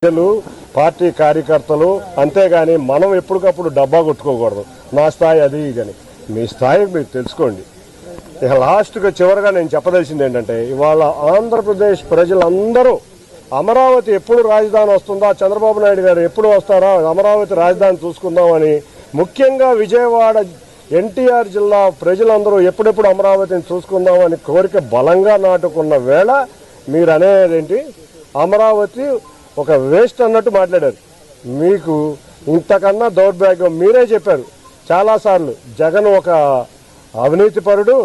ప్రజలు పార్టీ కార్యకర్తలు అంతేగాని మనం ఎప్పటికప్పుడు డబ్బా కొట్టుకోకూడదు. నా స్థాయి అది కానీ మీ స్థాయి మీరు తెలుసుకోండి. ఇక లాస్ట్గా చివరిగా నేను చెప్పదలిసింది ఏంటంటే, ఇవాళ ఆంధ్రప్రదేశ్ ప్రజలందరూ అమరావతి ఎప్పుడు రాజధాని వస్తుందా, చంద్రబాబు నాయుడు గారు ఎప్పుడు వస్తారా, అమరావతి రాజధాని చూసుకుందామని, ముఖ్యంగా విజయవాడ ఎన్టీఆర్ జిల్లా ప్రజలందరూ ఎప్పుడెప్పుడు అమరావతిని చూసుకుందామని కోరిక బలంగా నాటుకున్న వేళ మీరు అనేదేంటి, అమరావతి ఒక వేస్ట్ అన్నట్టు మాట్లాడారు. మీకు ఇంతకన్నా దౌర్భాగ్యం మీరే చెప్పారు చాలాసార్లు. జగన్ ఒక అవినీతిపరుడు,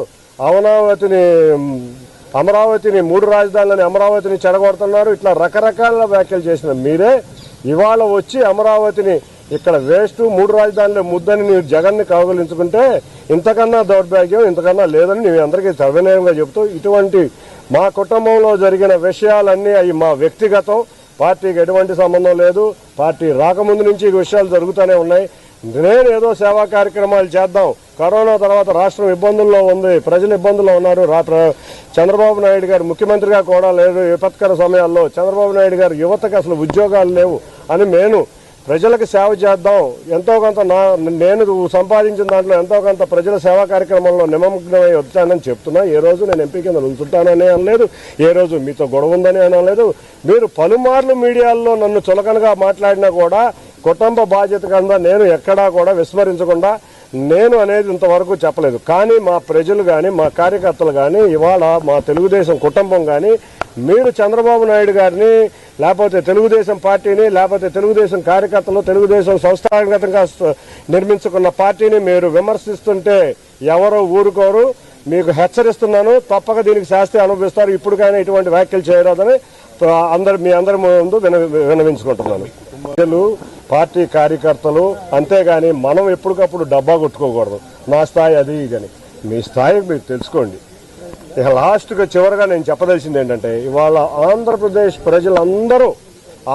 అమరావతిని 3 రాజధానులని అమరావతిని చెడగొడుతున్నారు, ఇట్లా రకరకాల వ్యాఖ్యలు చేసిన మీరే ఇవాళ వచ్చి అమరావతిని ఇక్కడ వేస్ట్ 3 రాజధానుల ముద్దని మీరు జగన్ని కౌగిలించుకుంటే ఇంతకన్నా దౌర్భాగ్యం ఇంతకన్నా లేదని నేను అందరికీ సవినయంగా చెబుతూ, ఇటువంటి మా కుటుంబంలో జరిగిన విషయాలన్నీ అవి మా వ్యక్తిగతం, పార్టీకి ఎటువంటి సంబంధం లేదు. పార్టీ రాకముందు నుంచి ఈ విషయాలు జరుగుతూనే ఉన్నాయి. నేను ఏదో సేవా కార్యక్రమాలు చేద్దాం, కరోనా తర్వాత రాష్ట్రం ఇబ్బందుల్లో ఉంది, ప్రజలు ఇబ్బందుల్లో ఉన్నారు, చంద్రబాబు నాయుడు గారు ముఖ్యమంత్రిగా కూడా లేదు, విపత్కర సమయాల్లో చంద్రబాబు నాయుడు గారు యువతకు అసలు ఉద్యోగాలు లేవు అని నేను ప్రజలకు సేవ చేద్దాం, ఎంతో కొంత నేను సంపాదించిన దాంట్లో ఎంతో కొంత ప్రజల సేవా కార్యక్రమంలో నిమగ్నమై వచ్చానని చెప్తున్నా. ఏ రోజు నేను ఎంపీ కింద నిలుచుంటానని అనలేదు, ఏ రోజు మీతో గొడవ ఉందని అనలేదు. మీరు పలుమార్లు మీడియాల్లో నన్ను చులకనగా మాట్లాడినా కూడా కుటుంబ బాధ్యత కింద నేను ఎక్కడా కూడా విస్మరించకుండా నేను అనేది ఇంతవరకు చెప్పలేదు. కానీ మా ప్రజలు కానీ మా కార్యకర్తలు కానీ ఇవాళ మా తెలుగుదేశం కుటుంబం కానీ మీరు చంద్రబాబు నాయుడు గారిని లేకపోతే తెలుగుదేశం పార్టీని లేకపోతే తెలుగుదేశం కార్యకర్తలు తెలుగుదేశం సంస్థాగతంగా నిర్మించుకున్న పార్టీని మీరు విమర్శిస్తుంటే ఎవరో ఊరుకోరు. మీకు హెచ్చరిస్తున్నాను, తప్పక దీనికి శాస్తి అనుభవిస్తారు. ఇప్పటికైనా ఇటువంటి వ్యాఖ్యలు చేయరాదని మీ అందరి ముందు విన్నవించుకుంటున్నాను. ప్రజలు పార్టీ కార్యకర్తలు అంతేగాని మనం ఎప్పటికప్పుడు డబ్బా కొట్టుకోకూడదు. నా స్థాయి అది కానీ మీ స్థాయి మీరు తెలుసుకోండి. ఇక లాస్ట్గా చివరిగా నేను చెప్పదలిసింది ఏంటంటే, ఇవాళ ఆంధ్రప్రదేశ్ ప్రజలందరూ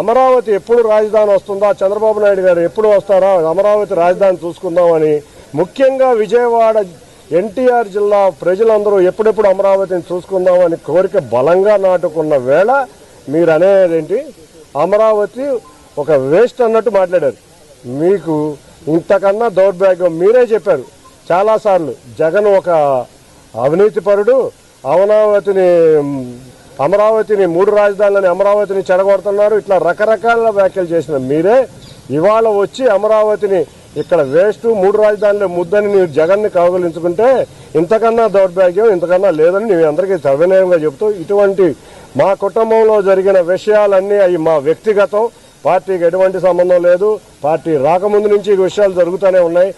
అమరావతి ఎప్పుడు రాజధాని వస్తుందా, చంద్రబాబు నాయుడు గారు ఎప్పుడు వస్తారా, అమరావతి రాజధాని చూసుకుందామని, ముఖ్యంగా విజయవాడ ఎన్టీఆర్ జిల్లా ప్రజలందరూ ఎప్పుడెప్పుడు అమరావతిని చూసుకుందామని కోరిక బలంగా నాటుకున్న వేళ మీరు అనేదేంటి, అమరావతి ఒక వేస్ట్ అన్నట్టు మాట్లాడారు. మీకు ఇంతకన్నా దౌర్భాగ్యం మీరే చెప్పారు చాలాసార్లు. జగన్ ఒక అవినీతిపరుడు, అమరావతిని 3 రాజధానులని అమరావతిని చెడగొడుతున్నారు, ఇట్లా రకరకాల వ్యాఖ్యలు చేసిన మీరే ఇవాళ వచ్చి అమరావతిని ఇక్కడ వేస్ట్ 3 రాజధానుల ముద్దని మీరు జగన్ని కౌగిలించుకుంటే ఇంతకన్నా దౌర్భాగ్యం ఇంతకన్నా లేదని నేను అందరికీ సవినయంగా చెబుతూ, ఇటువంటి మా కుటుంబంలో జరిగిన విషయాలన్నీ అవి మా వ్యక్తిగతం, పార్టీకి ఎటువంటి సంబంధం లేదు. పార్టీ రాకముందు నుంచి ఈ విషయాలు జరుగుతూనే ఉన్నాయి.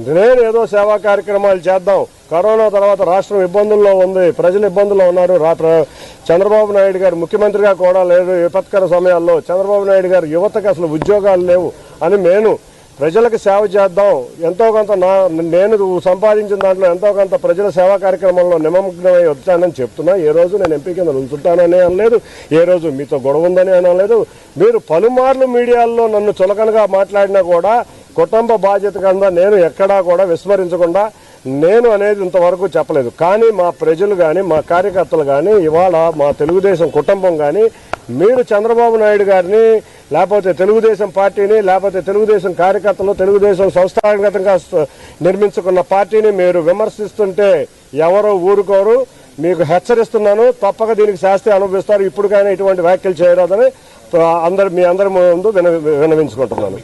నేను ఏదో సేవా కార్యక్రమాలు చేద్దాం, కరోనా తర్వాత రాష్ట్రం ఇబ్బందుల్లో ఉంది, ప్రజలు ఇబ్బందుల్లో ఉన్నారు, చంద్రబాబు నాయుడు గారు ముఖ్యమంత్రిగా కూడా లేదు, విపత్కర సమయాల్లో చంద్రబాబు నాయుడు గారు యువతకు అసలు ఉద్యోగాలు లేవు అని నేను ప్రజలకు సేవ చేద్దాం, ఎంతో కొంత నేను సంపాదించిన దాంట్లో ఎంతో కొంత ప్రజల సేవా కార్యక్రమంలో నిమగ్నమై వచ్చానని చెప్తున్నా. ఏ రోజు నేను ఎంపీ కింద నిలుచుంటానని అనలేదు, ఏ రోజు మీతో గొడవ ఉందని అనలేదు. మీరు పలుమార్లు మీడియాల్లో నన్ను చులకనగా మాట్లాడినా కూడా కుటుంబ బాధ్యత కింద నేను ఎక్కడా కూడా విస్మరించకుండా నేను అనేది ఇంతవరకు చెప్పలేదు. కానీ మా ప్రజలు కానీ మా కార్యకర్తలు కానీ ఇవాళ మా తెలుగుదేశం కుటుంబం కానీ మీరు చంద్రబాబు నాయుడు గారిని లేకపోతే తెలుగుదేశం పార్టీని లేకపోతే తెలుగుదేశం కార్యకర్తలు తెలుగుదేశం సంస్థాగతంగా నిర్మించుకున్న పార్టీని మీరు విమర్శిస్తుంటే ఎవరో ఊరుకోరు. మీకు హెచ్చరిస్తున్నాను, తప్పక దీనికి శాస్తి అనుభవిస్తారు. ఇప్పటికైనా ఇటువంటి వ్యాఖ్యలు చేయరాదని మీ అందరి ముందు విన్నవించుకుంటున్నాను.